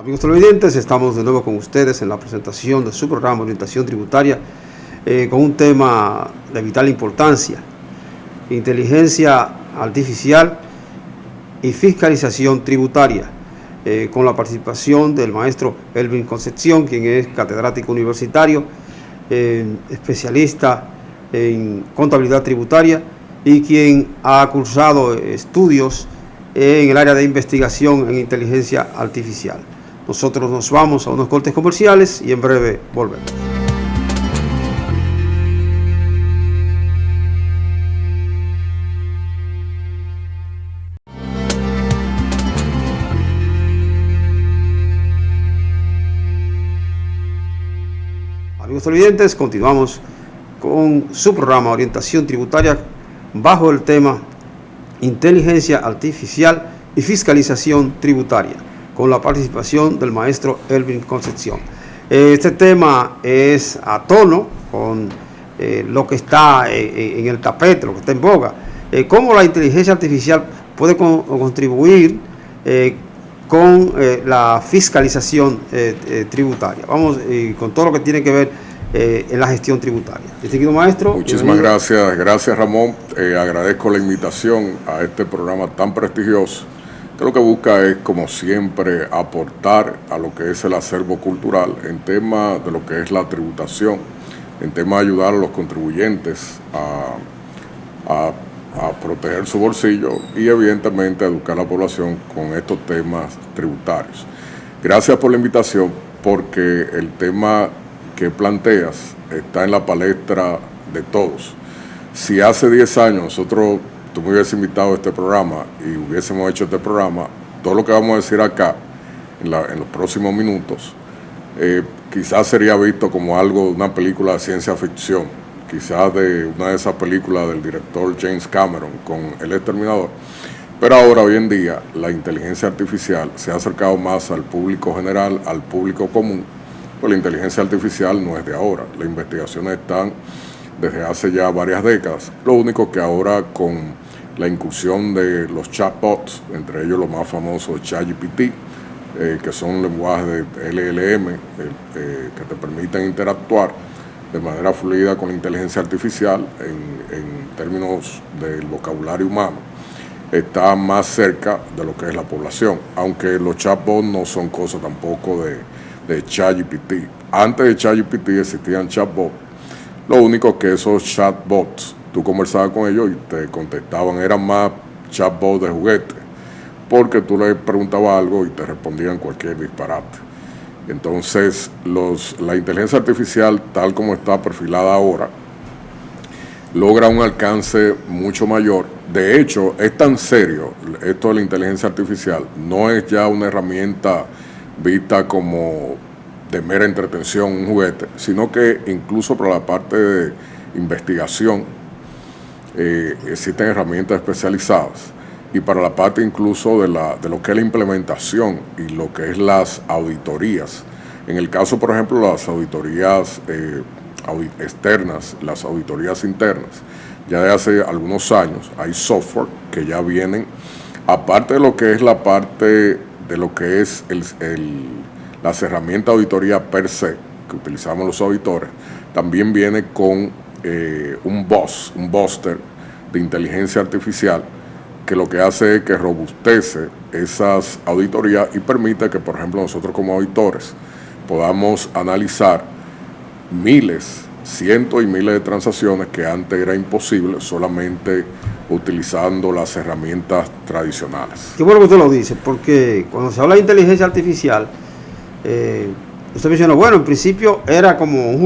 Amigos televidentes, estamos de nuevo con ustedes en la presentación de su programa Orientación Tributaria con un tema de vital importancia: inteligencia artificial y fiscalización tributaria, con la participación del maestro Elvin Concepción, quien es catedrático universitario, especialista en contabilidad tributaria y quien ha cursado estudios en el área de investigación en inteligencia artificial. Nosotros nos vamos a unos cortes comerciales y en breve volvemos. Amigos televidentes, continuamos con su programa Orientación Tributaria bajo el tema Inteligencia Artificial y Fiscalización Tributaria, con la participación del maestro Elvin Concepción. Este tema es a tono con lo que está en el tapete, lo que está en boga. Cómo la inteligencia artificial puede contribuir con la fiscalización tributaria. Vamos con todo lo que tiene que ver en la gestión tributaria. Distinguido maestro. Muchísimas gracias Ramón. Agradezco la invitación a este programa tan prestigioso, que lo que busca es, como siempre, aportar a lo que es el acervo cultural en tema de lo que es la tributación, en tema de ayudar a los contribuyentes a proteger su bolsillo y evidentemente educar a la población con estos temas tributarios. Gracias por la invitación, porque el tema que planteas está en la palestra de todos. Si hace 10 años tú me hubieses invitado a este programa y hubiésemos hecho este programa, todo lo que vamos a decir acá en los próximos minutos quizás sería visto como algo de una película de ciencia ficción, quizás de una de esas películas del director James Cameron con El Exterminador. Pero ahora, hoy en día, la inteligencia artificial se ha acercado más al público general, al público común, pues la inteligencia artificial no es de ahora. Las investigaciones están desde hace ya varias décadas. Lo único que ahora, con la incursión de los chatbots, entre ellos los más famosos ChatGPT, que son lenguajes de LLM, que te permiten interactuar de manera fluida con la inteligencia artificial en términos del vocabulario humano, está más cerca de lo que es la población, aunque los chatbots no son cosas tampoco de ChatGPT. Antes de ChatGPT existían chatbots, lo único que esos chatbots, tú conversabas con ellos y te contestaban, eran más chatbots de juguete, porque tú les preguntabas algo y te respondían cualquier disparate. Entonces, la inteligencia artificial, tal como está perfilada ahora, logra un alcance mucho mayor. De hecho, es tan serio esto de la inteligencia artificial, no es ya una herramienta vista como de mera entretención, un juguete, sino que incluso para la parte de investigación existen herramientas especializadas, y para la parte incluso de lo que es la implementación y lo que es las auditorías. En el caso, por ejemplo, las auditorías externas, las auditorías internas, ya de hace algunos años hay software que ya vienen, aparte de lo que es la parte de lo que es las herramientas de auditoría per se, que utilizamos los auditores, también viene con un booster de inteligencia artificial, que lo que hace es que robustece esas auditorías y permite que, por ejemplo, nosotros como auditores podamos analizar cientos y miles de transacciones que antes era imposible solamente utilizando las herramientas tradicionales. Qué bueno que usted lo dice, porque cuando se habla de inteligencia artificial, usted mencionó, bueno, en principio era como un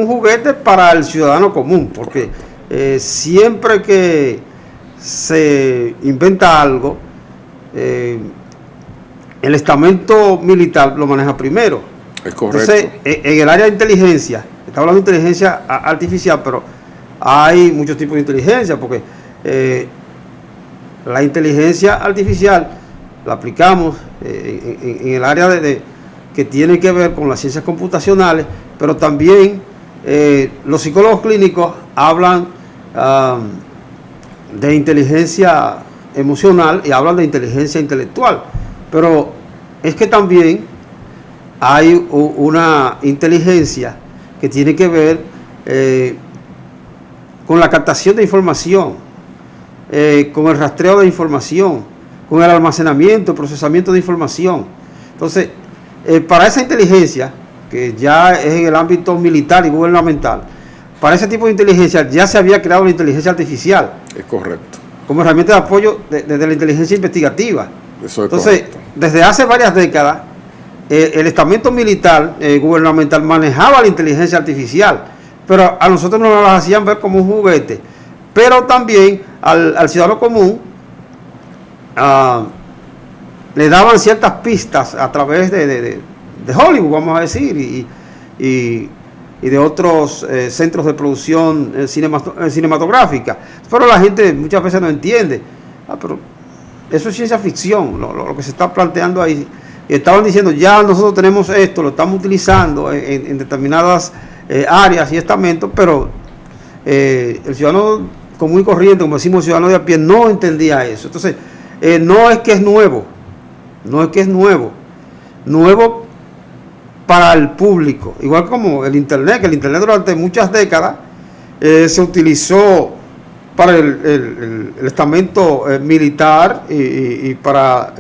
juguete para el ciudadano común, porque siempre que se inventa algo, el estamento militar lo maneja primero. Es correcto. Entonces, en el área de inteligencia, está hablando de inteligencia artificial, pero hay muchos tipos de inteligencia, porque la inteligencia artificial la aplicamos en el área que tiene que ver con las ciencias computacionales, pero también los psicólogos clínicos hablan de inteligencia emocional y hablan de inteligencia intelectual, pero es que también hay una inteligencia que tiene que ver con la captación de información, con el rastreo de información, con el almacenamiento, procesamiento de información. Entonces, para esa inteligencia, que ya es en el ámbito militar y gubernamental, para ese tipo de inteligencia ya se había creado la inteligencia artificial. Es correcto. Como herramienta de apoyo de la inteligencia investigativa. Eso es Entonces, correcto. desde hace varias décadas, el estamento militar gubernamental manejaba la inteligencia artificial, pero a nosotros nos la hacían ver como un juguete. Pero también al ciudadano común le daban ciertas pistas a través de Hollywood, vamos a decir, y de otros centros de producción cinematográfica. Pero la gente muchas veces no entiende. Pero eso es ciencia ficción, lo que se está planteando ahí. Y estaban diciendo, ya nosotros tenemos esto, lo estamos utilizando en determinadas áreas y estamentos, pero el ciudadano común y corriente, como decimos, el ciudadano de a pie, no entendía eso. Entonces, no es que es nuevo, nuevo para el público, igual como el Internet, que el Internet durante muchas décadas se utilizó para el estamento militar y para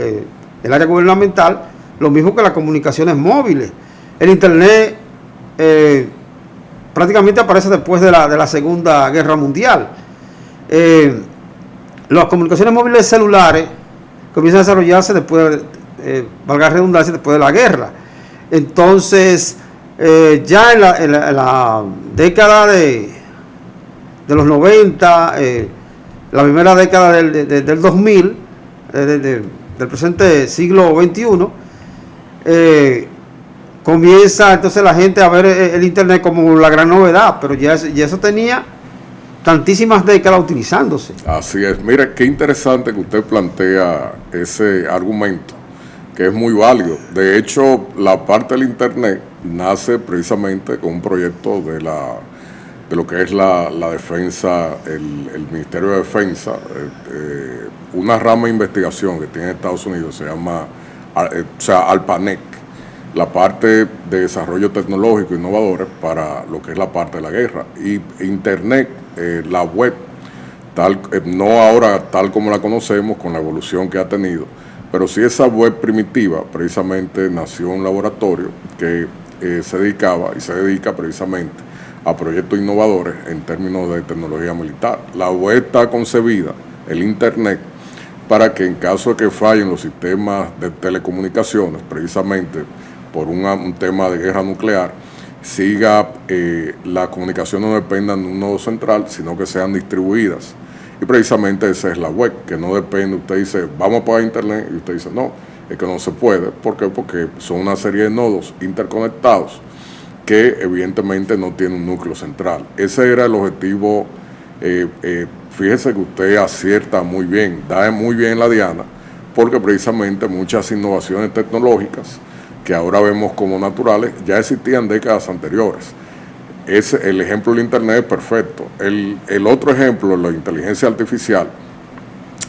el área gubernamental, lo mismo que las comunicaciones móviles. El Internet prácticamente aparece después de la Segunda Guerra Mundial. Las comunicaciones móviles celulares comienzan a desarrollarse después, valga la redundancia, después de la guerra. Entonces, ya en la década de los 90, la primera década del 2000, del presente siglo XXI, comienza entonces la gente a ver el Internet como la gran novedad, pero ya eso tenía tantísimas décadas utilizándose. Así es. Mire, qué interesante que usted plantea ese argumento, que es muy válido. De hecho, la parte del Internet nace precisamente con un proyecto de lo que es la defensa, el Ministerio de Defensa, una rama de investigación que tiene Estados Unidos, se llama ARPANET, la parte de desarrollo tecnológico innovadores para lo que es la parte de la guerra. Y Internet, la web, no ahora tal como la conocemos, con la evolución que ha tenido, pero sí esa web primitiva precisamente nació en un laboratorio que se dedicaba y se dedica precisamente a proyectos innovadores en términos de tecnología militar. La web está concebida, el Internet, para que en caso de que fallen los sistemas de telecomunicaciones, precisamente por un tema de guerra nuclear, siga las comunicaciones no dependan de un nodo central, sino que sean distribuidas. Y precisamente esa es la web, que no depende. Usted dice, vamos a pagar Internet, y usted dice, no, es que no se puede. ¿Por qué? Porque son una serie de nodos interconectados que evidentemente no tienen un núcleo central. Ese era el objetivo. Fíjese que usted acierta muy bien, da muy bien la diana, porque precisamente muchas innovaciones tecnológicas que ahora vemos como naturales ya existían décadas anteriores. El ejemplo del Internet es perfecto. El otro ejemplo, la inteligencia artificial,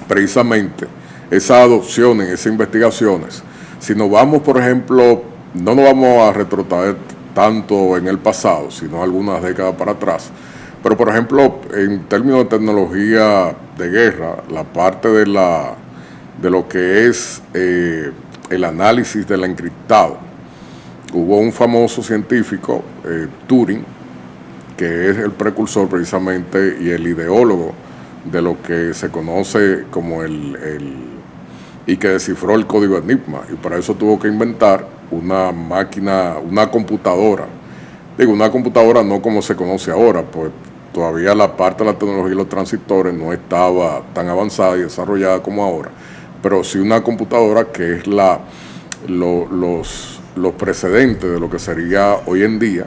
precisamente esas adopciones, esas investigaciones, si nos vamos, por ejemplo, no nos vamos a retrotraer tanto en el pasado, sino algunas décadas para atrás, pero por ejemplo, en términos de tecnología de guerra, la parte de lo que es el análisis del encriptado, hubo un famoso científico, Turing, que es el precursor precisamente y el ideólogo de lo que se conoce como y que descifró el código Enigma, y para eso tuvo que inventar una máquina, una computadora. Digo, una computadora no como se conoce ahora, pues todavía la parte de la tecnología y los transistores no estaba tan avanzada y desarrollada como ahora, pero sí una computadora que es los precedentes de lo que sería hoy en día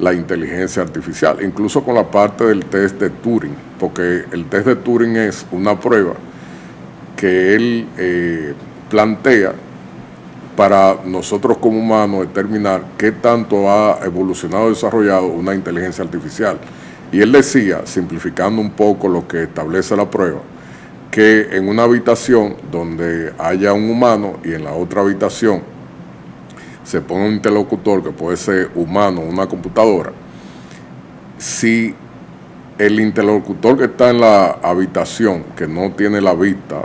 la inteligencia artificial, incluso con la parte del test de Turing, porque el test de Turing es una prueba que él plantea para nosotros como humanos determinar qué tanto ha evolucionado y desarrollado una inteligencia artificial. Y él decía, simplificando un poco lo que establece la prueba, que en una habitación donde haya un humano y en la otra habitación se pone un interlocutor que puede ser humano o una computadora, si el interlocutor que está en la habitación, que no tiene la vista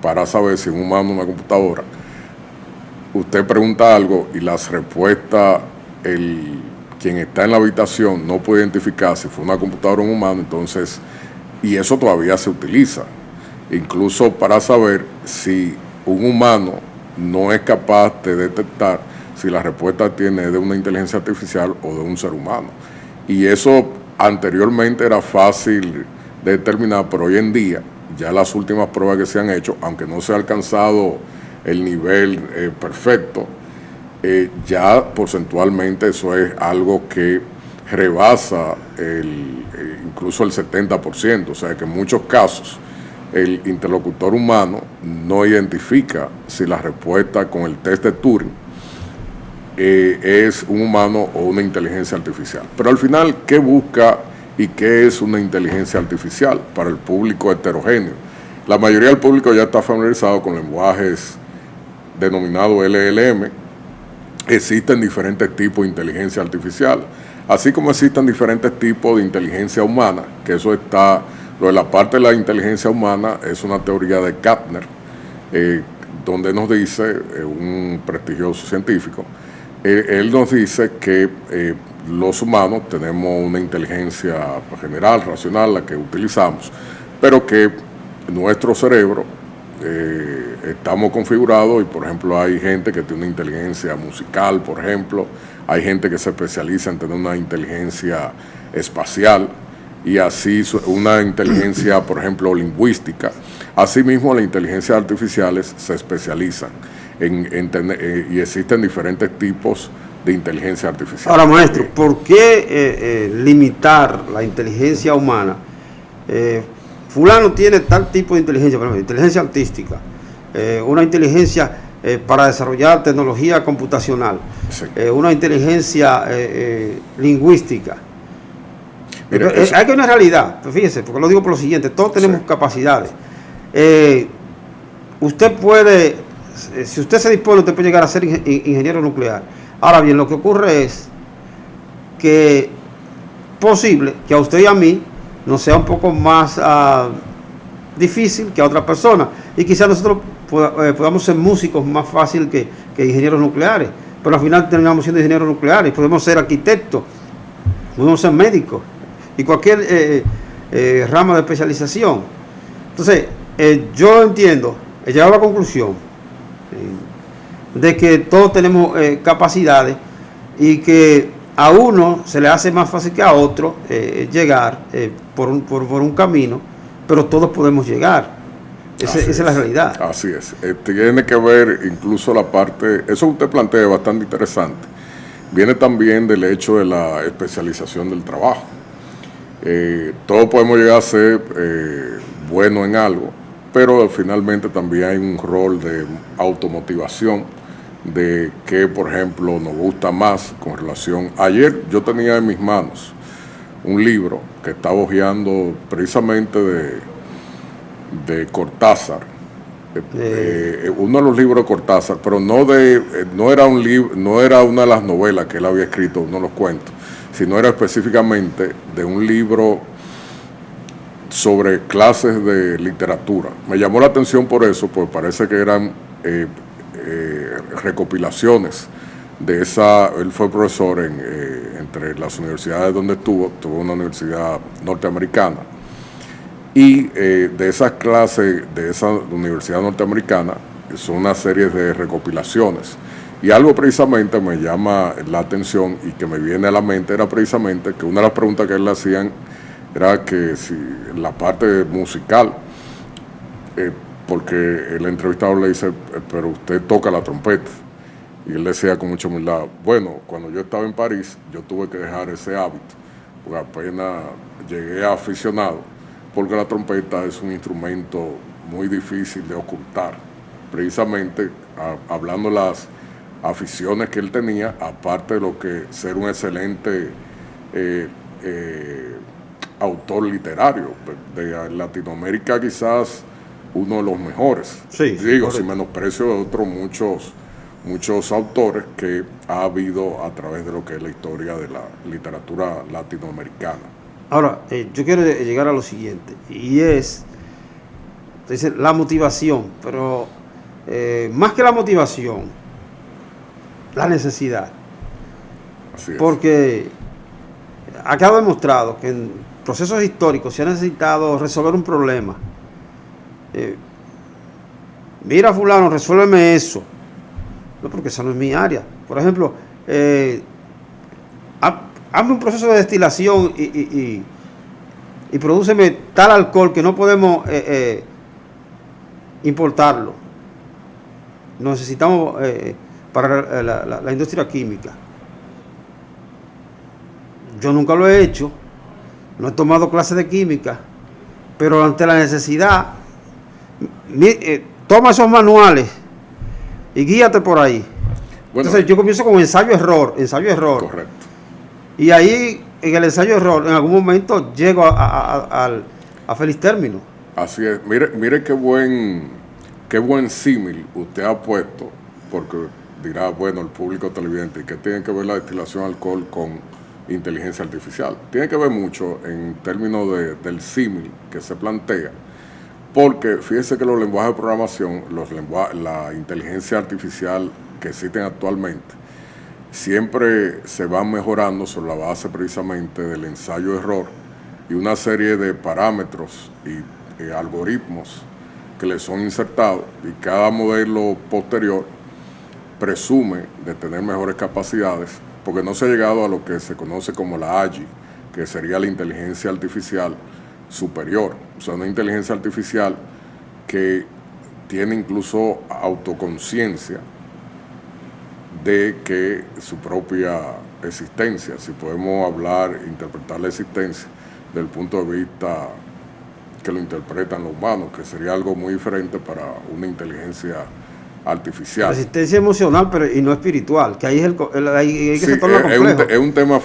para saber si es un humano o una computadora, usted pregunta algo y las respuestas, quien está en la habitación no puede identificar si fue una computadora o un humano, entonces, y eso todavía se utiliza, incluso para saber si un humano no es capaz de detectar si la respuesta tiene de una inteligencia artificial o de un ser humano. Y eso anteriormente era fácil de determinar, pero hoy en día, ya las últimas pruebas que se han hecho, aunque no se ha alcanzado el nivel perfecto, ya porcentualmente eso es algo que rebasa incluso el 70%, o sea que en muchos casos el interlocutor humano no identifica si la respuesta con el test de Turing es un humano o una inteligencia artificial. Pero al final, ¿qué busca y qué es una inteligencia artificial para el público heterogéneo? La mayoría del público ya está familiarizado con lenguajes denominados LLM. Existen diferentes tipos de inteligencia artificial, así como existen diferentes tipos de inteligencia humana, que eso está, lo de la parte de la inteligencia humana es una teoría de Gartner, donde nos dice, un prestigioso científico, él nos dice que los humanos tenemos una inteligencia general, racional, la que utilizamos, pero que nuestro cerebro estamos configurados y, por ejemplo, hay gente que tiene una inteligencia musical, por ejemplo, hay gente que se especializa en tener una inteligencia espacial y así una inteligencia, por ejemplo, lingüística. Asimismo, las inteligencias artificiales se especializan en tener, y existen diferentes tipos de inteligencia artificial. Ahora, maestro, ¿por qué limitar la inteligencia humana? Fulano tiene tal tipo de inteligencia, por ejemplo, inteligencia artística, una inteligencia para desarrollar tecnología computacional, sí. Una inteligencia lingüística. Mira, hay que una realidad, fíjese, porque lo digo por lo siguiente, todos tenemos capacidades. Usted puede, si usted se dispone, usted puede llegar a ser ingeniero nuclear. Ahora bien, lo que ocurre es que posible que a usted y a mí nos sea un poco más difícil que a otra persona. Y quizás nosotros podamos ser músicos más fácil que ingenieros nucleares. Pero al final terminamos siendo ingenieros nucleares. Podemos ser arquitectos, podemos ser médicos y cualquier rama de especialización. Entonces, yo entiendo, he llegado a la conclusión de que todos tenemos capacidades y que a uno se le hace más fácil que a otro llegar por un camino, pero todos podemos llegar. Esa es la realidad. Así es. Tiene que ver incluso la parte, eso que usted plantea es bastante interesante. Viene también del hecho de la especialización del trabajo. Todos podemos llegar a ser buenos en algo, pero finalmente también hay un rol de automotivación, de que, por ejemplo, nos gusta más con relación. Ayer yo tenía en mis manos un libro que estaba hojeando precisamente de Cortázar, uno de los libros de Cortázar, pero no era un libro, no era una de las novelas que él había escrito, uno de los cuentos, sino era específicamente de un libro sobre clases de literatura. Me llamó la atención por eso, pues parece que eran recopilaciones de esa. Él fue profesor entre las universidades donde tuvo una universidad norteamericana, y de esas clases de esa universidad norteamericana son una serie de recopilaciones, y algo precisamente me llama la atención y que me viene a la mente era precisamente que una de las preguntas que él le hacían era que si la parte musical, porque el entrevistador le dice, pero usted toca la trompeta. Y él decía con mucha humildad, bueno, cuando yo estaba en París, yo tuve que dejar ese hábito, porque apenas llegué a aficionado, porque la trompeta es un instrumento muy difícil de ocultar. Precisamente, hablando de las aficiones que él tenía, aparte de lo que ser un excelente autor literario de Latinoamérica, quizás uno de los mejores. Sí, digo, correcto. sin menosprecio de otros muchos autores que ha habido a través de lo que es la historia de la literatura latinoamericana. Ahora, yo quiero llegar a lo siguiente, y es, dice, la motivación, pero más que la motivación, la necesidad. Así es. Porque ha quedado demostrado que en procesos históricos se ha necesitado resolver un problema. Mira, fulano, resuélveme eso. No, porque esa no es mi área. Por ejemplo, hazme un proceso de destilación y prodúceme tal alcohol que no podemos importarlo. Lo necesitamos para la industria química. Yo nunca lo he hecho, no he tomado clases de química, pero ante la necesidad, toma esos manuales y guíate por ahí. Bueno, entonces yo comienzo con ensayo-error. Correcto. Y ahí, en el ensayo-error, en algún momento llego a feliz término. Así es. Mire qué buen símil usted ha puesto, porque dirá, bueno, el público televidente, ¿qué tiene que ver la destilación de alcohol con inteligencia artificial? Tiene que ver mucho en términos del símil que se plantea, porque fíjese que los lenguajes de programación, la inteligencia artificial que existen actualmente, siempre se van mejorando sobre la base precisamente del ensayo-error y una serie de parámetros y algoritmos que le son insertados, y cada modelo posterior presume de tener mejores capacidades, porque no se ha llegado a lo que se conoce como la AGI, que sería la inteligencia artificial superior. O sea, una inteligencia artificial que tiene incluso autoconciencia de que su propia existencia, si podemos interpretar la existencia desde el punto de vista que lo interpretan los humanos, que sería algo muy diferente para una inteligencia artificial. Resistencia emocional, pero y no espiritual, que ahí es ahí que sí, se torna complejo. Es un tema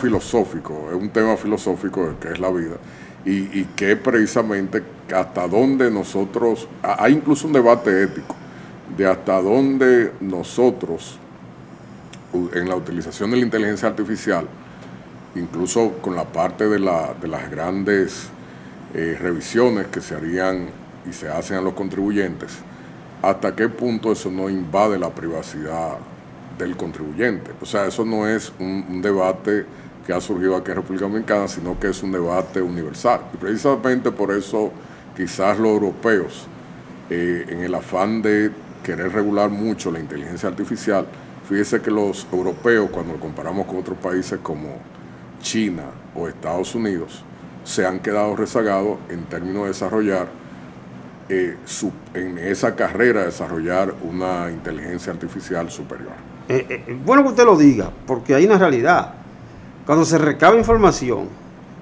filosófico que es la vida, y que precisamente hasta dónde nosotros, hay incluso un debate ético de hasta dónde nosotros, en la utilización de la inteligencia artificial, incluso con la parte de las grandes revisiones que se harían y se hacen a los contribuyentes, hasta qué punto eso no invade la privacidad del contribuyente. O sea, eso no es un debate que ha surgido aquí en República Dominicana, sino que es un debate universal. Y precisamente por eso quizás los europeos, en el afán de querer regular mucho la inteligencia artificial, fíjese que los europeos, cuando lo comparamos con otros países como China o Estados Unidos, se han quedado rezagados en términos de desarrollar en esa carrera de desarrollar una inteligencia artificial superior. Bueno que usted lo diga, porque hay una realidad. Cuando se recaba información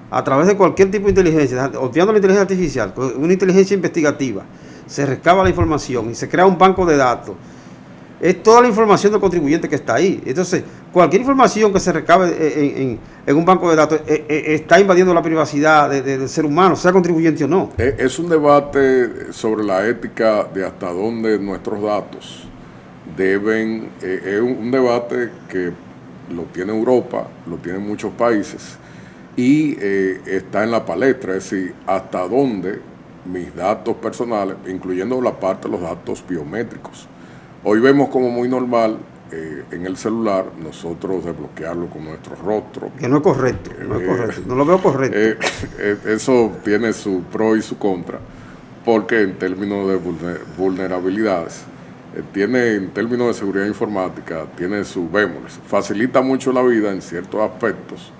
a través de cualquier tipo de inteligencia, obviando la inteligencia artificial, una inteligencia investigativa, se recaba la información y se crea un banco de datos. Es toda la información del contribuyente que está ahí. Entonces, cualquier información que se recabe en un banco de datos está invadiendo la privacidad del ser humano, sea contribuyente o no. Es un debate sobre la ética de hasta dónde nuestros datos deben... es un debate que lo tiene Europa, lo tienen muchos países, y está en la palestra, es decir, hasta dónde mis datos personales, incluyendo la parte de los datos biométricos. Hoy vemos como muy normal en el celular nosotros desbloquearlo con nuestro rostro. Que no es correcto, no lo veo correcto. Eso tiene su pro y su contra, porque en términos de vulnerabilidades, en términos de seguridad informática, tiene su bémoles. Facilita mucho la vida en ciertos aspectos,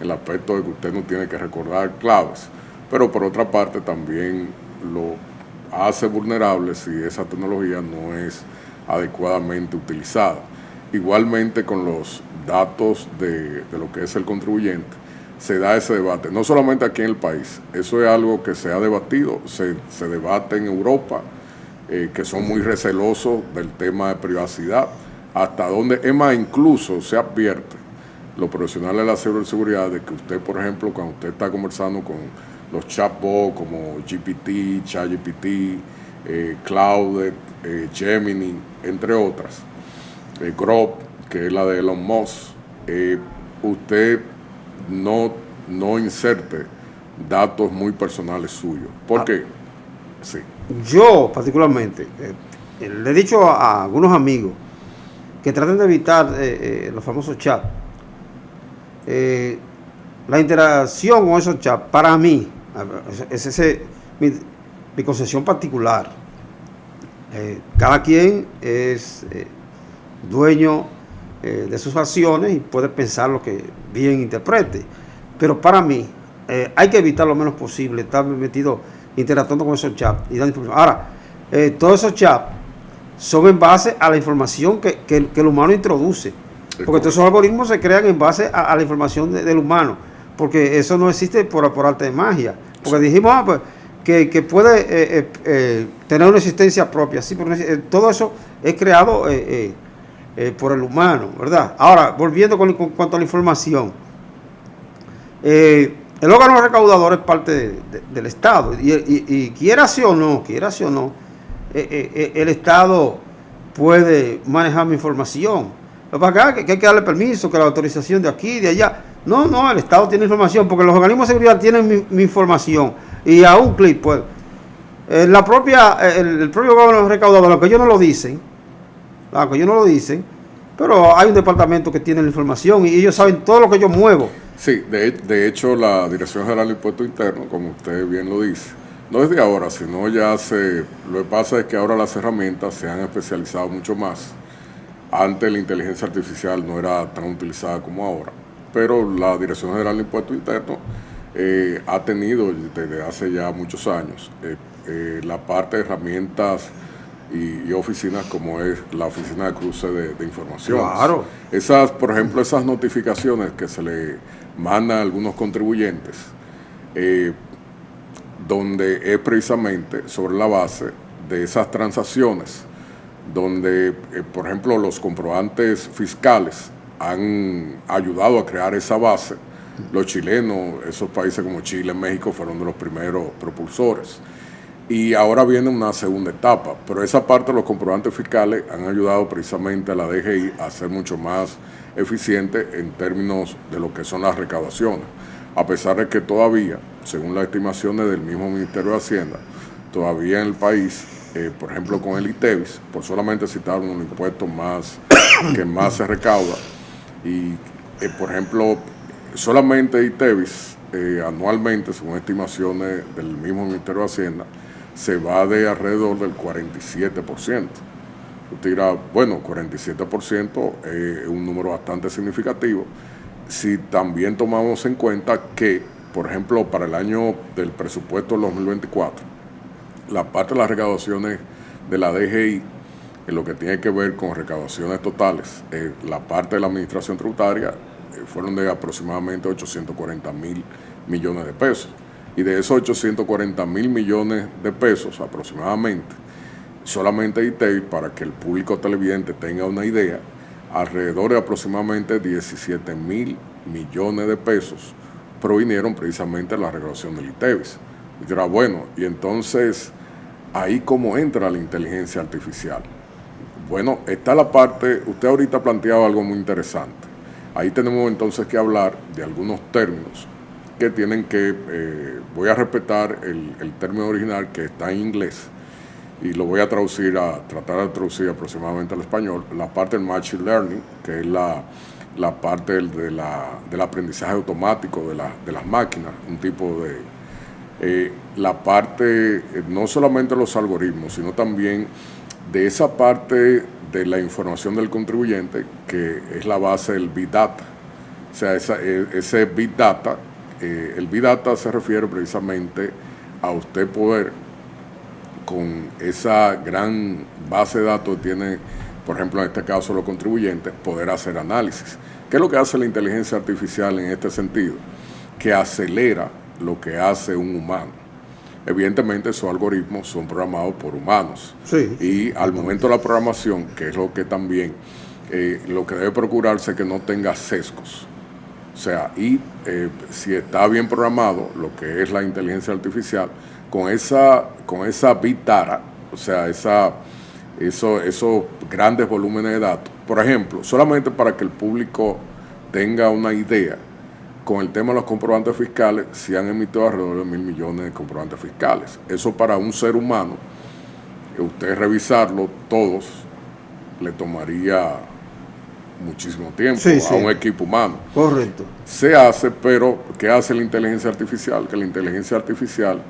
el aspecto de que usted no tiene que recordar claves, pero por otra parte también lo hace vulnerable si esa tecnología no es adecuadamente utilizada. Igualmente con los datos de lo que es el contribuyente, se da ese debate, no solamente aquí en el país, eso es algo que se ha debatido, se debate en Europa, que son muy recelosos del tema de privacidad, hasta donde, es más, incluso se advierte los profesionales de la ciberseguridad de que usted, por ejemplo, cuando usted está conversando con los chatbots como GPT, ChatGPT, Claude, Gemini, entre otras, Grok, que es la de Elon Musk, usted no inserte datos muy personales suyos. ¿Por qué? Sí. Yo particularmente le he dicho a algunos amigos que traten de evitar los famosos chats. La interacción con esos chats, para mí, es mi concepción particular. Cada quien es dueño de sus acciones y puede pensar lo que bien interprete. Pero para mí, hay que evitar lo menos posible estar metido interactuando con esos chats y dando información. Ahora, todos esos chats son en base a la información que el humano introduce. Porque todos esos algoritmos se crean en base a la información del humano. Porque eso no existe por arte de magia. Porque dijimos pues, que puede tener una existencia propia. Sí, pero todo eso es creado por el humano, ¿verdad? Ahora, volviendo con cuanto a la información. El órgano recaudador es parte del Estado y quieras o no, el Estado puede manejar mi información. Lo que pasa es que hay que darle permiso, que la autorización de aquí, de allá. No, el Estado tiene información porque los organismos de seguridad tienen mi información y a un clic, pues, el propio órgano recaudador, aunque ellos no lo dicen, pero hay un departamento que tiene la información y ellos saben todo lo que yo muevo. Sí, de hecho la Dirección General de Impuestos Internos, como usted bien lo dice, no es de ahora, sino ya lo que pasa es que ahora las herramientas se han especializado mucho más. Antes la inteligencia artificial no era tan utilizada como ahora, pero la Dirección General de Impuestos Internos ha tenido desde hace ya muchos años la parte de herramientas y oficinas como es la oficina de cruce de información. Claro. Por ejemplo, esas notificaciones que se le mandan a algunos contribuyentes, donde es precisamente sobre la base de esas transacciones, donde, por ejemplo, los comprobantes fiscales han ayudado a crear esa base. Los chilenos, esos países como Chile, México, fueron de los primeros propulsores. Y ahora viene una segunda etapa, pero esa parte de los comprobantes fiscales han ayudado precisamente a la DGI a ser mucho más eficiente en términos de lo que son las recaudaciones, a pesar de que todavía, según las estimaciones del mismo Ministerio de Hacienda, todavía en el país, por ejemplo con el ITEVIS, por solamente citar un impuesto que más se recauda, y por ejemplo, solamente ITEVIS anualmente, según estimaciones del mismo Ministerio de Hacienda, se va de alrededor del 47%. Usted dirá, bueno, 47% es un número bastante significativo. Si también tomamos en cuenta que, por ejemplo, para el año del presupuesto del 2024, la parte de las recaudaciones de la DGI, en lo que tiene que ver con recaudaciones totales, la parte de la administración tributaria fueron de aproximadamente 840,000 millones de pesos. Y de esos 840,000 millones de pesos aproximadamente, solamente ITEVIS, para que el público televidente tenga una idea, alrededor de aproximadamente 17,000 millones de pesos provinieron precisamente de la recaudación del ITEVIS. Y dirá, bueno, y entonces, ahí cómo entra la inteligencia artificial. Bueno, está la parte, usted ahorita planteaba algo muy interesante. Ahí tenemos entonces que hablar de algunos términos que tienen que, voy a respetar el término original que está en inglés y lo voy a tratar de traducir aproximadamente al español, la parte del machine learning, que es la parte del aprendizaje automático de las máquinas, un tipo de, la parte no solamente de los algoritmos, sino también de esa parte de la información del contribuyente, que es la base del Big Data. O sea, ese Big Data, el Big Data se refiere precisamente a usted poder, con esa gran base de datos que tiene, por ejemplo, en este caso los contribuyentes, poder hacer análisis. ¿Qué es lo que hace la inteligencia artificial en este sentido? Que acelera lo que hace un humano. Evidentemente esos algoritmos son programados por humanos. Sí. Y al momento de la programación, que es lo que también, lo que debe procurarse es que no tenga sesgos. O sea, y si está bien programado lo que es la inteligencia artificial, con esa big data, o sea, esos grandes volúmenes de datos. Por ejemplo, solamente para que el público tenga una idea, con el tema de los comprobantes fiscales, se han emitido alrededor de 1.000 millones de comprobantes fiscales. Eso para un ser humano, usted revisarlo todos, le tomaría muchísimo tiempo a un equipo humano. Correcto. Se hace, pero ¿qué hace la inteligencia artificial? Que la inteligencia artificial,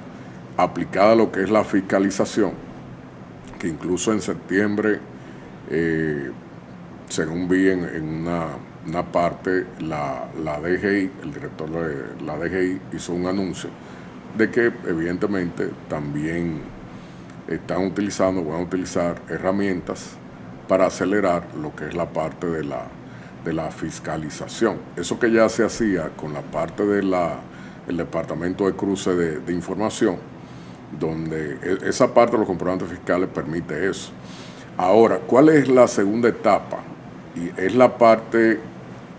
aplicada a lo que es la fiscalización, que incluso en septiembre, según vi en una parte, la DGI, el director de la DGI hizo un anuncio de que evidentemente también van a utilizar herramientas para acelerar lo que es la parte de la fiscalización. Eso que ya se hacía con la parte del Departamento de Cruce de Información, donde esa parte de los comprobantes fiscales permite eso. Ahora, ¿cuál es la segunda etapa? Y es la parte,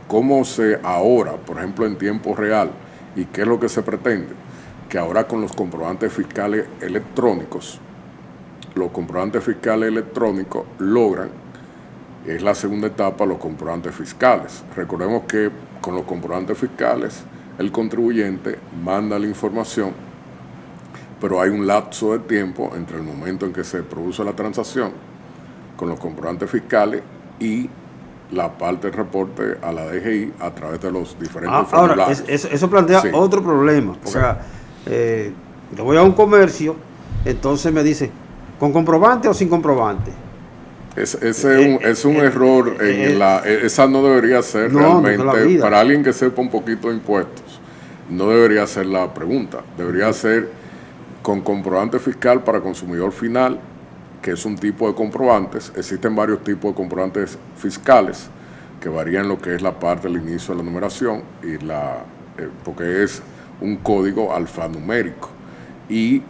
cómo se ahora, por ejemplo, en tiempo real, y qué es lo que se pretende, que ahora con los comprobantes fiscales electrónicos, logran, es la segunda etapa, los comprobantes fiscales. Recordemos que con los comprobantes fiscales, el contribuyente manda la información, pero hay un lapso de tiempo entre el momento en que se produce la transacción con los comprobantes fiscales y la parte del reporte a la DGI a través de los diferentes formularios. Ahora, eso plantea otro problema. Porque yo voy a un comercio, entonces me dice, ¿con comprobante o sin comprobante? Es un error. Esa no debería ser realmente, para alguien que sepa un poquito de impuestos, no debería ser la pregunta. Debería ser con comprobante fiscal para consumidor final, que es un tipo de comprobantes. Existen varios tipos de comprobantes fiscales que varían lo que es la parte del inicio de la numeración y porque es un código alfanumérico. Y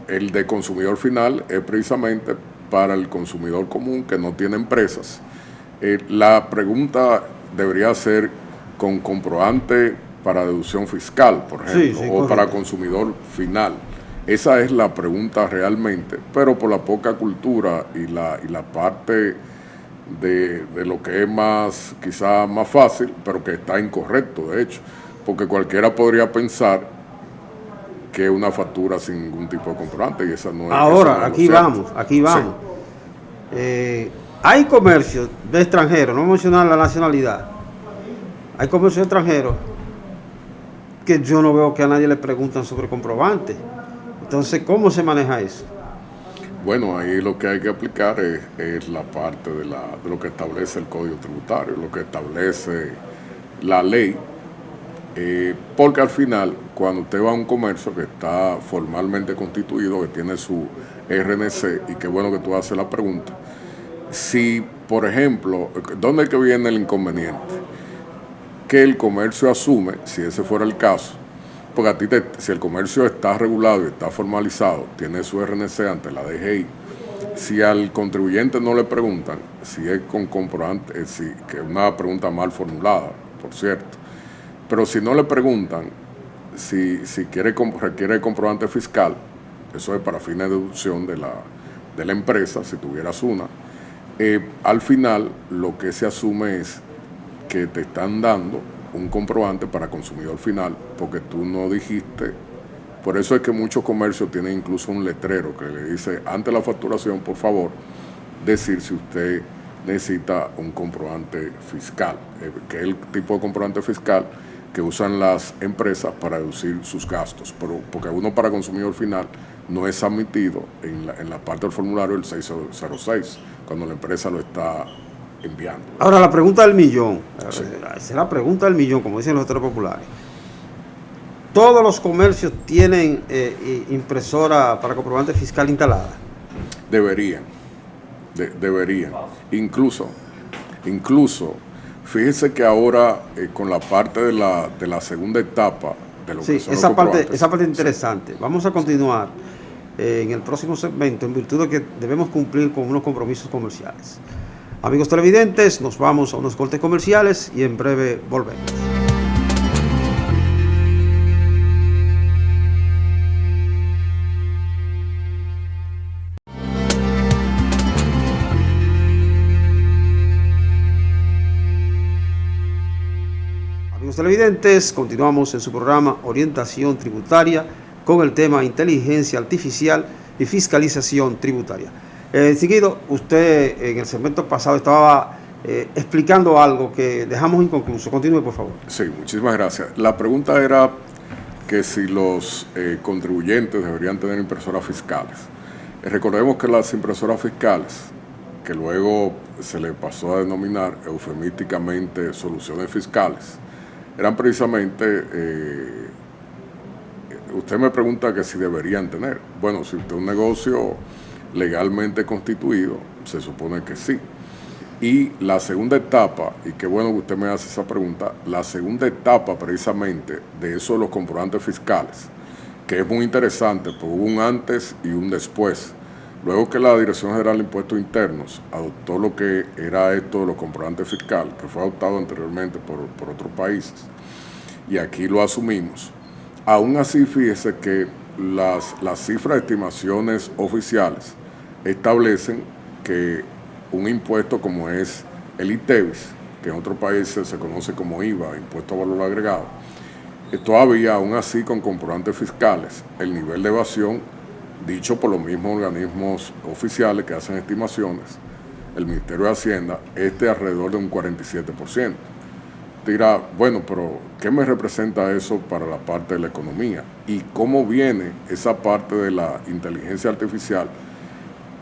el de consumidor final es precisamente para el consumidor común que no tiene empresas. La pregunta debería ser con comprobante para deducción fiscal, por ejemplo, o para consumidor final. Esa es la pregunta realmente, pero por la poca cultura y la parte de lo que es quizá más fácil, pero que está incorrecto, de hecho, porque cualquiera podría pensar que una factura sin ningún tipo de comprobante, y esa no es. Ahora, aquí vamos. Sí. Hay comercios de extranjeros, no mencionar la nacionalidad, hay comercios extranjeros que yo no veo que a nadie le preguntan sobre comprobante. Entonces, ¿cómo se maneja eso? Bueno, ahí lo que hay que aplicar es la parte de lo que establece el Código Tributario, lo que establece la ley, porque al final, cuando usted va a un comercio que está formalmente constituido, que tiene su RNC, y qué bueno que tú haces la pregunta, si, por ejemplo, ¿dónde es que viene el inconveniente? Que el comercio asume, si ese fuera el caso, porque si el comercio está regulado y está formalizado, tiene su RNC ante la DGI, si al contribuyente no le preguntan si es con comprobante, que es una pregunta mal formulada, por cierto, pero si no le preguntan si requiere comprobante fiscal, eso es para fines de deducción de la empresa, si tuvieras una, al final lo que se asume es que te están dando un comprobante para consumidor final, porque tú no dijiste. Por eso es que muchos comercios tienen incluso un letrero que le dice, ante la facturación, por favor, decir si usted necesita un comprobante fiscal, que es el tipo de comprobante fiscal que usan las empresas para deducir sus gastos, pero porque uno para consumidor final no es admitido en la parte del formulario del 606, cuando la empresa lo está enviando. Ahora, la pregunta del millón. Sí. Esa es la pregunta del millón, como dicen los gestores populares. ¿Todos los comercios tienen impresora para comprobante fiscal instalada? Deberían. Incluso, fíjese que ahora con la parte de la segunda etapa de lo que son esa parte es interesante. Sí. Vamos a continuar en el próximo segmento, en virtud de que debemos cumplir con unos compromisos comerciales. Amigos televidentes, nos vamos a unos cortes comerciales y en breve volvemos. Amigos televidentes, continuamos en su programa Orientación Tributaria con el tema Inteligencia Artificial y Fiscalización Tributaria. Seguido, usted en el segmento pasado estaba explicando algo que dejamos inconcluso. Continúe, por favor. Sí, muchísimas gracias. La pregunta era que si los contribuyentes deberían tener impresoras fiscales. Recordemos que las impresoras fiscales, que luego se le pasó a denominar eufemísticamente soluciones fiscales, eran precisamente, usted me pregunta que si deberían tener. Bueno, si usted es un negocio legalmente constituido, se supone que sí. Y la segunda etapa, y qué bueno que usted me hace esa pregunta, la segunda etapa precisamente de eso de los comprobantes fiscales, que es muy interesante, porque hubo un antes y un después. Luego que la Dirección General de Impuestos Internos adoptó lo que era esto de los comprobantes fiscales, que fue adoptado anteriormente por otros países, y aquí lo asumimos, aún así fíjese que las cifras de estimaciones oficiales establecen que un impuesto como es el ITEVIS, que en otros países se conoce como IVA, Impuesto a Valor Agregado, todavía aún así con comprobantes fiscales, el nivel de evasión dicho por los mismos organismos oficiales que hacen estimaciones, el Ministerio de Hacienda, alrededor de un 47%. Dirá, bueno, pero ¿qué me representa eso para la parte de la economía? ¿Y cómo viene esa parte de la inteligencia artificial?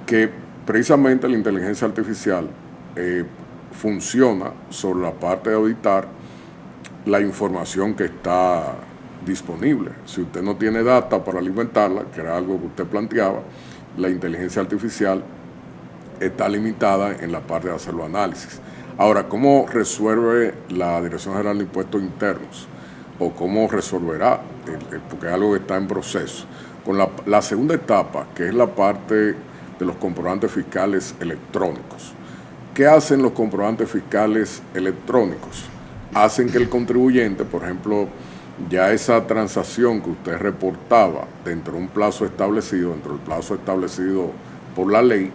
Que precisamente la inteligencia artificial funciona sobre la parte de auditar la información que está disponible. Si usted no tiene data para alimentarla, que era algo que usted planteaba, la inteligencia artificial está limitada en la parte de hacer los análisis. Ahora, ¿cómo resuelve la Dirección General de Impuestos Internos? ¿O cómo resolverá? Porque es algo que está en proceso. Con la segunda etapa, que es la parte de los comprobantes fiscales electrónicos. ¿Qué hacen los comprobantes fiscales electrónicos? Hacen que el contribuyente, por ejemplo, ya esa transacción que usted reportaba dentro de un plazo establecido, dentro del plazo establecido por la ley,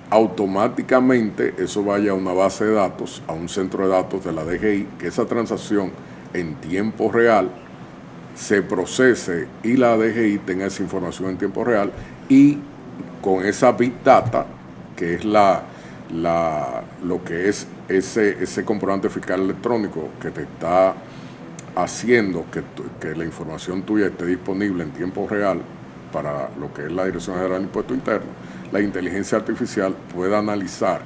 automáticamente eso vaya a una base de datos, a un centro de datos de la DGI, que esa transacción en tiempo real se procese y la DGI tenga esa información en tiempo real, y con esa Big Data, que es lo que es ese comprobante fiscal electrónico que te está haciendo que la información tuya esté disponible en tiempo real para lo que es la Dirección General de Impuestos Internos, la inteligencia artificial pueda analizar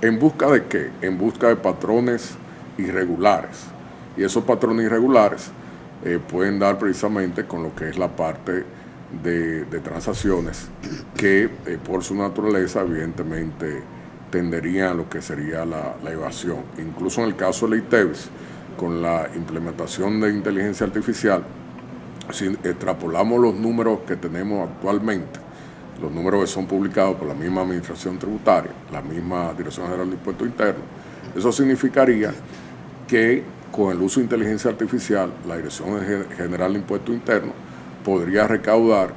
¿en busca de qué? En busca de patrones irregulares. Y esos patrones irregulares pueden dar precisamente con lo que es la parte de transacciones que por su naturaleza evidentemente tenderían a lo que sería la evasión. Incluso en el caso de la ITEVIS, con la implementación de inteligencia artificial, si extrapolamos los números que tenemos actualmente, los números que son publicados por la misma Administración Tributaria, la misma Dirección General de Impuestos Internos, eso significaría que con el uso de inteligencia artificial, la Dirección General de Impuestos Internos podría recaudar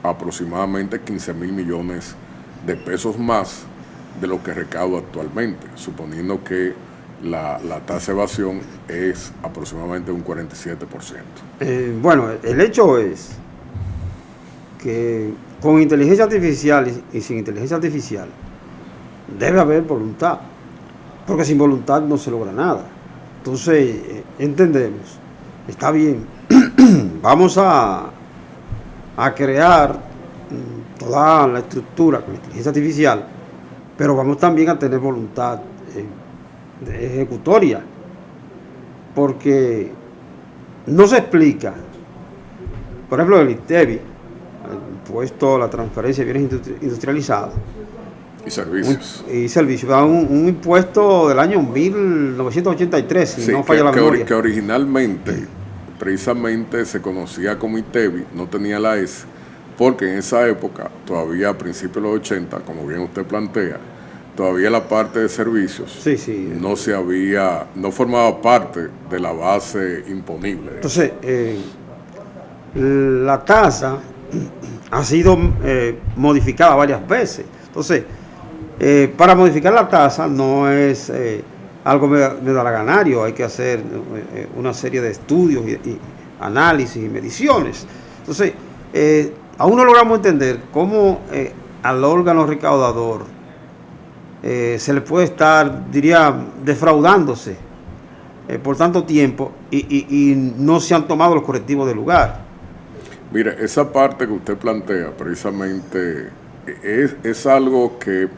aproximadamente 15,000 millones de pesos más de lo que recauda actualmente, suponiendo que la tasa de evasión es aproximadamente un 47%. Bueno, el hecho es que con inteligencia artificial y sin inteligencia artificial debe haber voluntad, porque sin voluntad no se logra nada. Entonces, entendemos, está bien, vamos a crear toda la estructura con inteligencia artificial, pero vamos también a tener voluntad de ejecutoria, porque no se explica, por ejemplo, el ITEVI, el impuesto a la transferencia de bienes industrializados y servicios. Un impuesto del año 1983, si no falla la memoria. Que originalmente, precisamente se conocía como ITEVI, no tenía la S, porque en esa época, todavía a principios de los 80, como bien usted plantea, todavía la parte de servicios no formaba parte de la base imponible. Entonces, la tasa ha sido modificada varias veces. Entonces, para modificar la tasa no es algo medalaganario, hay que hacer una serie de estudios y análisis y mediciones. Entonces, aún no logramos entender cómo al órgano recaudador se le puede estar, diría, defraudándose por tanto tiempo y no se han tomado los correctivos del lugar. Mire, esa parte que usted plantea precisamente es algo que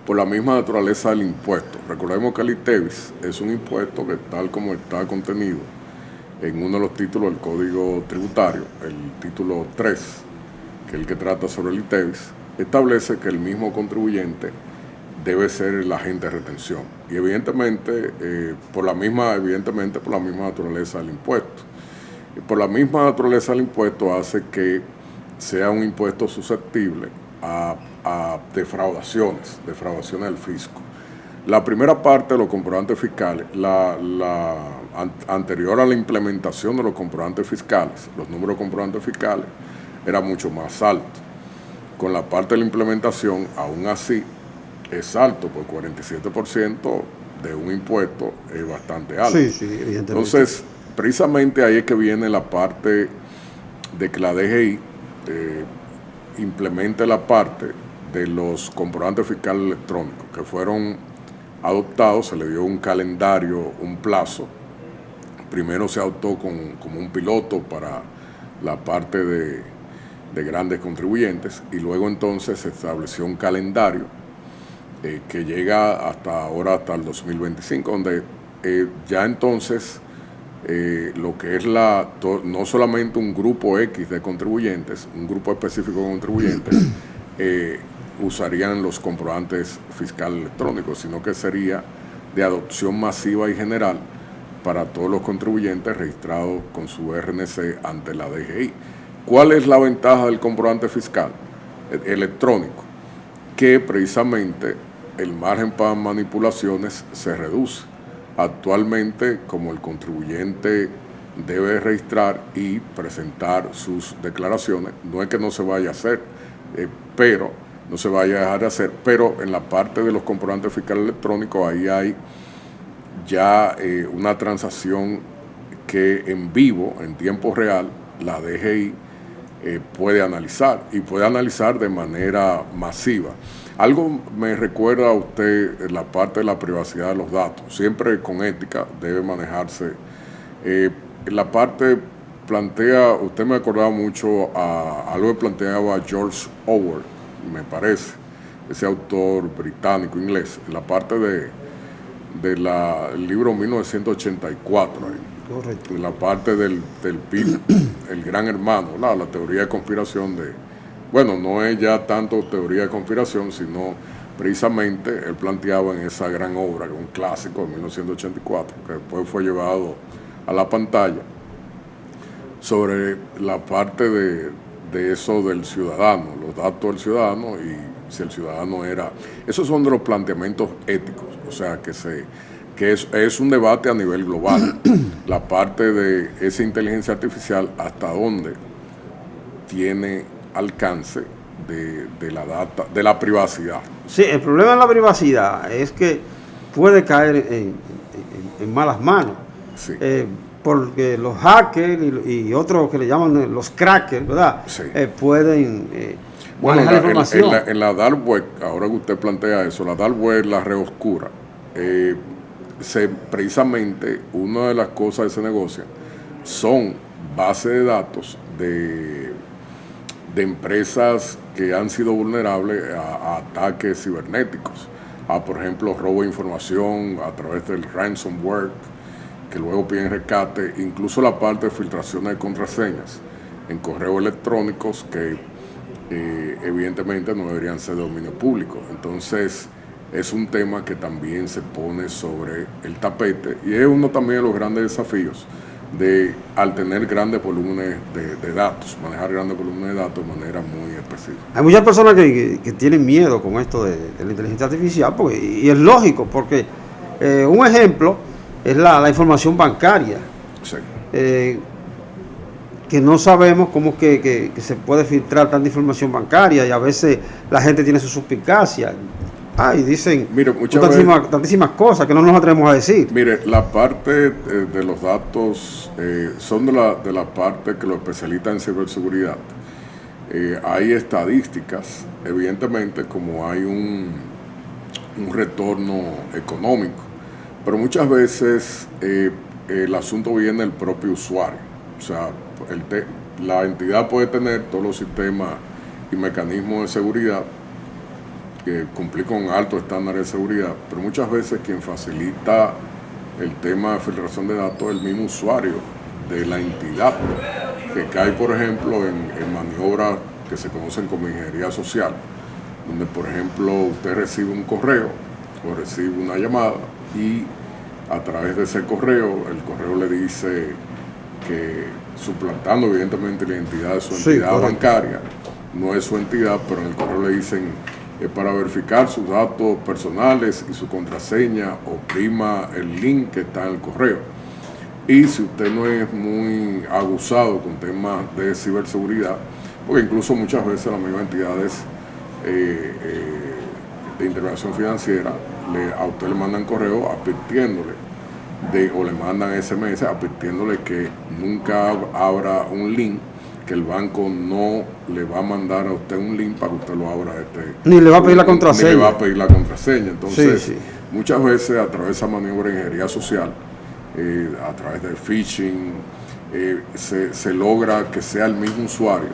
por la misma naturaleza del impuesto. Recordemos que el ITEVIS es un impuesto que tal como está contenido en uno de los títulos del Código Tributario, el título 3, que es el que trata sobre el ITEVIS, establece que el mismo contribuyente debe ser el agente de retención. Y evidentemente, por la misma naturaleza del impuesto. Y por la misma naturaleza del impuesto hace que sea un impuesto susceptible a defraudaciones del fisco. La primera parte de los comprobantes fiscales, anterior a la implementación de los comprobantes fiscales, los números de comprobantes fiscales era mucho más alto. Con la parte de la implementación, aún así, es alto, porque 47% de un impuesto es bastante alto. Sí, evidentemente. Entonces, precisamente ahí es que viene la parte de que la DGI implemente la parte de los comprobantes fiscales electrónicos que fueron adoptados, se le dio un calendario, un plazo. Primero se adoptó como un piloto para la parte de grandes contribuyentes y luego entonces se estableció un calendario que llega hasta el 2025, donde ya entonces lo que es no solamente un grupo X de contribuyentes, un grupo específico de contribuyentes, usarían los comprobantes fiscales electrónicos, sino que sería de adopción masiva y general para todos los contribuyentes registrados con su RNC ante la DGI. ¿Cuál es la ventaja del comprobante fiscal electrónico? Que precisamente el margen para manipulaciones se reduce. Actualmente, como el contribuyente debe registrar y presentar sus declaraciones, no es que no se vaya a hacer, pero no se vaya a dejar de hacer, pero en la parte de los comprobantes fiscales electrónicos ahí hay ya una transacción que en vivo, en tiempo real, la DGI puede analizar y puede analizar de manera masiva. Algo me recuerda a usted la parte de la privacidad de los datos. Siempre con ética debe manejarse. La parte plantea, usted me acordaba mucho a algo que planteaba George Orwell, me parece, ese autor británico, inglés, la parte del libro 1984. Correcto. La parte del PIB, el gran hermano, la teoría de conspiración bueno, no es ya tanto teoría de conspiración, sino precisamente él planteaba en esa gran obra, un clásico de 1984, que después fue llevado a la pantalla, sobre la parte de eso del ciudadano, los datos del ciudadano y si el ciudadano era... Esos son de los planteamientos éticos, o sea, que es un debate a nivel global, la parte de esa inteligencia artificial, hasta dónde tiene alcance de la data, de la privacidad. Sí, el problema de la privacidad es que puede caer en malas manos. Sí. Porque los hackers y otros que le llaman los crackers, ¿verdad? Sí. Pueden manejar la información. En la dark web, ahora que usted plantea eso, la dark web, la red oscura, precisamente una de las cosas de ese negocio son bases de datos de empresas que han sido vulnerables a ataques cibernéticos, por ejemplo, robo de información a través del ransomware, que luego piden rescate, incluso la parte de filtración de contraseñas en correos electrónicos que evidentemente no deberían ser de dominio público. Entonces, es un tema que también se pone sobre el tapete y es uno también de los grandes desafíos al tener grandes volúmenes de datos, manejar grandes volúmenes de datos de manera muy específica. Hay muchas personas que tienen miedo con esto de la inteligencia artificial, y es lógico, porque un ejemplo es la información bancaria, sí. Que no sabemos cómo que se puede filtrar tanta información bancaria y a veces la gente tiene su suspicacia. Y dicen mire, tantísimas cosas que no nos atrevemos a decir. Mire, la parte de los datos son de la parte que lo especializa en ciberseguridad. Hay estadísticas, evidentemente, como hay un retorno económico, pero muchas veces el asunto viene del propio usuario. O sea, la entidad puede tener todos los sistemas y mecanismos de seguridad que cumplir con altos estándares de seguridad, pero muchas veces quien facilita el tema de filtración de datos es el mismo usuario de la entidad, que cae, por ejemplo, en maniobras que se conocen como ingeniería social, donde, por ejemplo, usted recibe un correo o recibe una llamada y a través de ese correo, el correo le dice que, suplantando evidentemente la identidad de su entidad bancaria, no es su entidad, pero en el correo le dicen para verificar sus datos personales y su contraseña, oprima el link que está en el correo. Y si usted no es muy aguzado con temas de ciberseguridad, porque incluso muchas veces las mismas entidades de intervención financiera a usted le mandan correo advirtiéndole o le mandan SMS advirtiéndole que nunca abra un link, que el banco no le va a mandar a usted un link para que usted lo abra. Ni le va a pedir la contraseña. Ni le va a pedir la contraseña. Entonces, muchas veces a través de esa maniobra de ingeniería social, a través del phishing, se logra que sea el mismo usuario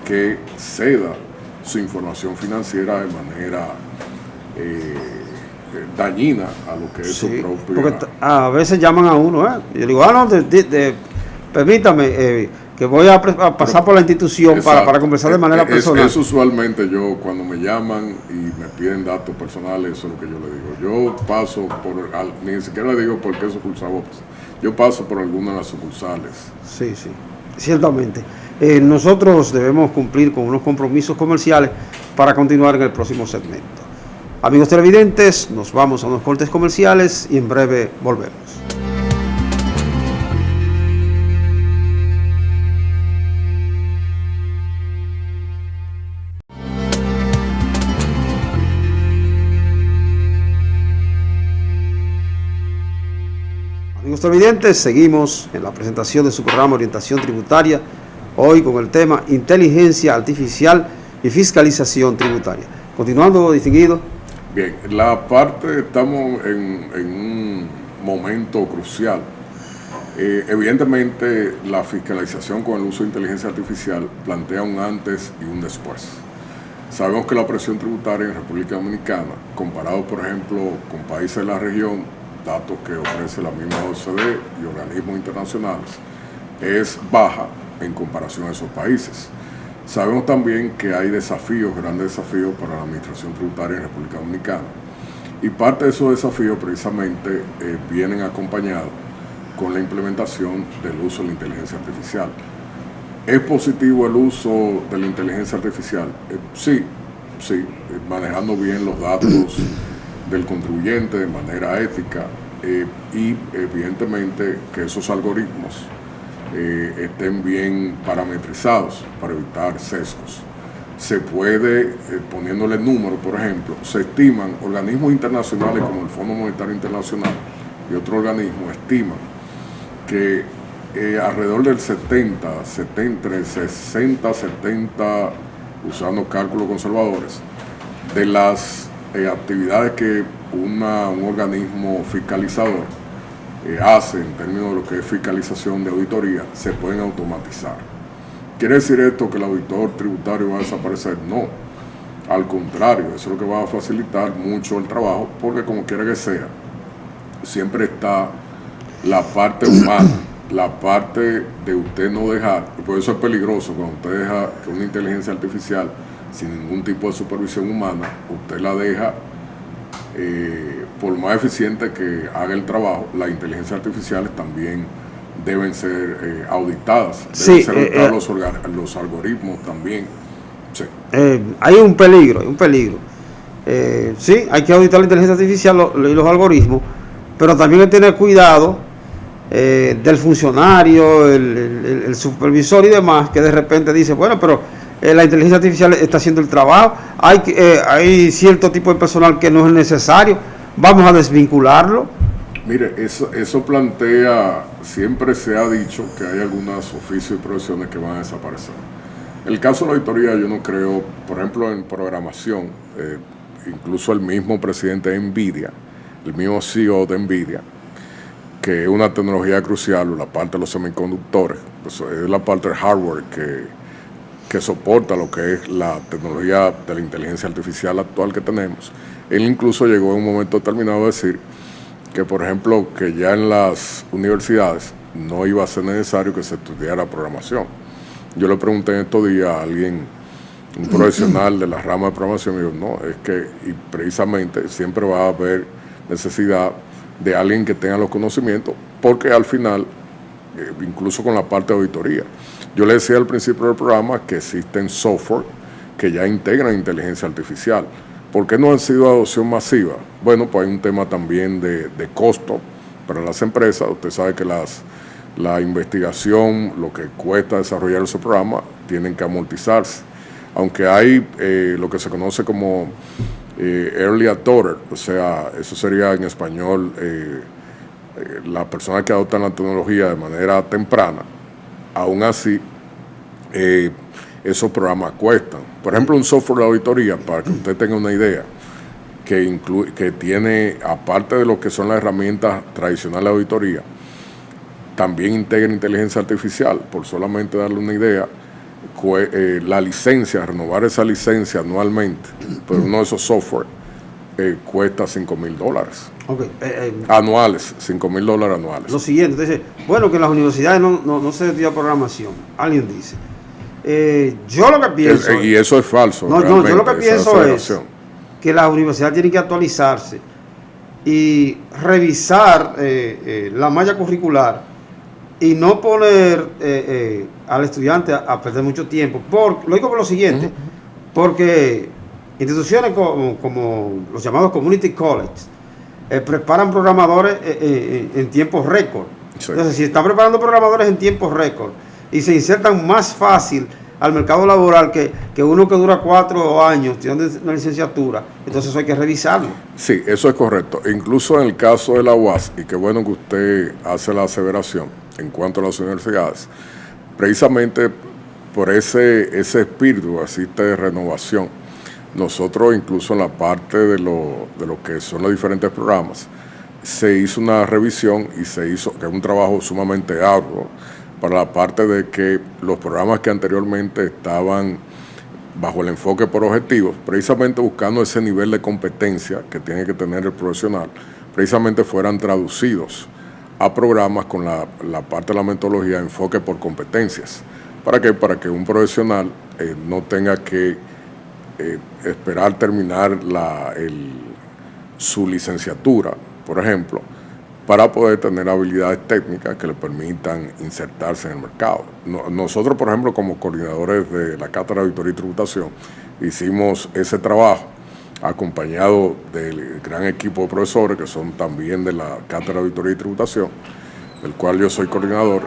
que ceda su información financiera de manera dañina a lo que es su propio. Porque a veces llaman a uno, yo digo, permítame, que voy a pasar por la institución para conversar de manera personal. Es usualmente yo, cuando me llaman y me piden datos personales, eso es lo que yo le digo. Yo paso ni siquiera le digo por qué sucursal, yo paso por alguna de las sucursales. Sí, ciertamente. Nosotros debemos cumplir con unos compromisos comerciales para continuar en el próximo segmento. Amigos televidentes, nos vamos a unos cortes comerciales y en breve volvemos. Amigos televidentes, seguimos en la presentación de su programa Orientación Tributaria, hoy con el tema Inteligencia Artificial y Fiscalización Tributaria. Continuando, distinguido. Bien, estamos en un momento crucial. Evidentemente, la fiscalización con el uso de inteligencia artificial plantea un antes y un después. Sabemos que la presión tributaria en República Dominicana, comparado, por ejemplo, con países de la región, datos que ofrece la misma OCDE y organismos internacionales, es baja en comparación a esos países. Sabemos también que hay grandes desafíos para la administración tributaria en República Dominicana. Y parte de esos desafíos precisamente vienen acompañados con la implementación del uso de la inteligencia artificial. ¿Es positivo el uso de la inteligencia artificial? Sí, manejando bien los datos del contribuyente de manera ética y evidentemente que esos algoritmos estén bien parametrizados para evitar sesgos. Se puede, poniéndole números, por ejemplo, se estiman organismos internacionales como el Fondo Monetario Internacional y otros organismos estiman que alrededor del 60-70, usando cálculos conservadores, de las actividades que un organismo fiscalizador hace en términos de lo que es fiscalización de auditoría, se pueden automatizar. ¿Quiere decir esto que el auditor tributario va a desaparecer? No, al contrario, eso es lo que va a facilitar mucho el trabajo, porque como quiera que sea, siempre está la parte humana, la parte de usted no dejar, por eso es peligroso cuando usted deja que una inteligencia artificial sin ningún tipo de supervisión humana, usted la deja, por más eficiente que haga el trabajo, las inteligencias artificiales también deben ser auditadas, deben ser auditados los algoritmos también. Sí. Hay un peligro. Sí, hay que auditar la inteligencia artificial y los algoritmos, pero también hay que tener cuidado del funcionario, el supervisor y demás, que de repente dice, bueno, pero la inteligencia artificial está haciendo el trabajo, hay cierto tipo de personal que no es necesario, vamos a desvincularlo. Mire, eso plantea, siempre se ha dicho que hay algunos oficios y profesiones que van a desaparecer. En el caso de la auditoría yo no creo, por ejemplo en programación, incluso el mismo presidente de NVIDIA, el mismo CEO de NVIDIA, que es una tecnología crucial, la parte de los semiconductores, pues es la parte del hardware que soporta lo que es la tecnología de la inteligencia artificial actual que tenemos. Él incluso llegó en un momento determinado a decir que, por ejemplo, que ya en las universidades no iba a ser necesario que se estudiara programación. Yo le pregunté en estos días a alguien, un profesional de la rama de programación, y me dijo, no, es que y precisamente siempre va a haber necesidad de alguien que tenga los conocimientos, porque al final, incluso con la parte de auditoría, yo le decía al principio del programa que existen software que ya integran inteligencia artificial. ¿Por qué no han sido adopción masiva? Bueno, pues hay un tema también de costo para las empresas. Usted sabe que la investigación, lo que cuesta desarrollar ese programa, tienen que amortizarse. Aunque hay lo que se conoce como early adopter, o sea, eso sería en español las personas que adoptan la tecnología de manera temprana, aún así esos programas cuestan. Por ejemplo, un software de auditoría, para que usted tenga una idea, que tiene, aparte de lo que son las herramientas tradicionales de auditoría, también integra inteligencia artificial. Por solamente darle una idea, la licencia, renovar esa licencia anualmente, pero uno de esos software cuesta $5,000. Okay. Anuales, $5,000 anuales. Lo siguiente, dice, bueno, que en las universidades no se estudia programación. Alguien dice. Yo lo que pienso... y eso es falso. No, yo lo que pienso es que las universidades tienen que actualizarse y revisar la malla curricular y no poner al estudiante a perder mucho tiempo. Lo digo por lo siguiente, porque instituciones como los llamados community college preparan programadores en tiempos récord. Sí. Entonces, si están preparando programadores en tiempos récord y se insertan más fácil al mercado laboral que uno que dura 4 años estudiando una licenciatura, entonces eso hay que revisarlo. Sí, eso es correcto. Incluso en el caso de la UAS, y qué bueno que usted hace la aseveración en cuanto a las universidades, precisamente por ese espíritu existe de renovación. Nosotros incluso en la parte de lo que son los diferentes programas, se hizo una revisión y se hizo, que es un trabajo sumamente arduo, para la parte de que los programas que anteriormente estaban bajo el enfoque por objetivos, precisamente buscando ese nivel de competencia que tiene que tener el profesional, precisamente fueran traducidos a programas con la parte de la metodología de enfoque por competencias. ¿Para qué? Para que un profesional no tenga que esperar terminar su licenciatura, por ejemplo, para poder tener habilidades técnicas que le permitan insertarse en el mercado. Nosotros, por ejemplo, como coordinadores de la Cátedra de Auditoría y Tributación, hicimos ese trabajo acompañado del gran equipo de profesores que son también de la Cátedra de Auditoría y Tributación, del cual yo soy coordinador,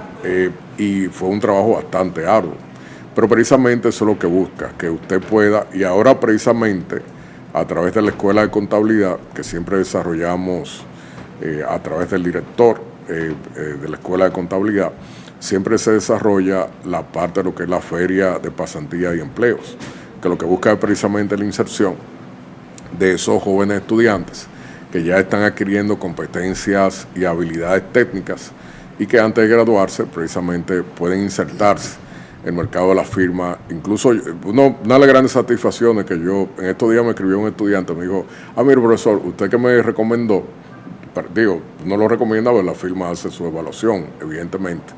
y fue un trabajo bastante arduo. Pero precisamente eso es lo que busca, que usted pueda, y ahora precisamente a través de la Escuela de Contabilidad, que siempre desarrollamos a través del director de la Escuela de Contabilidad, siempre se desarrolla la parte de lo que es la feria de pasantías y empleos, que lo que busca es precisamente la inserción de esos jóvenes estudiantes que ya están adquiriendo competencias y habilidades técnicas y que antes de graduarse precisamente pueden insertarse en el mercado de la firma. Incluso una de las grandes satisfacciones que yo, en estos días me escribió un estudiante, me dijo, mire profesor, usted que me recomendó, digo, no lo recomienda, pero la firma hace su evaluación, evidentemente.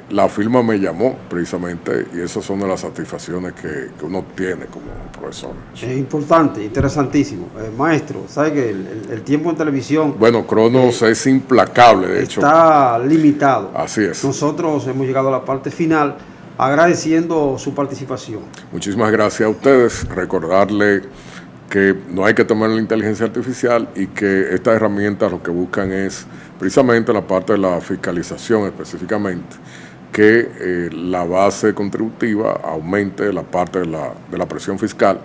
La firma me llamó precisamente y esas son de las satisfacciones que uno tiene como profesor. Es importante, interesantísimo. Maestro, ¿sabe que el tiempo en televisión... Bueno, Cronos es implacable, de hecho. Está limitado. Así es. Nosotros hemos llegado a la parte final agradeciendo su participación. Muchísimas gracias a ustedes. Recordarle que no hay que tomar la inteligencia artificial y que estas herramientas lo que buscan es precisamente la parte de la fiscalización específicamente, que la base contributiva aumente la parte de la presión fiscal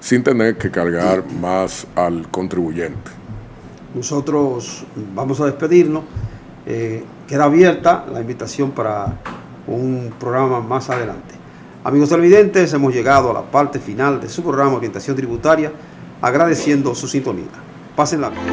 sin tener que cargar más al contribuyente. Nosotros vamos a despedirnos. Queda abierta la invitación para un programa más adelante. Amigos televidentes, hemos llegado a la parte final de su programa Orientación Tributaria, agradeciendo su sintonía. Pásenla bien.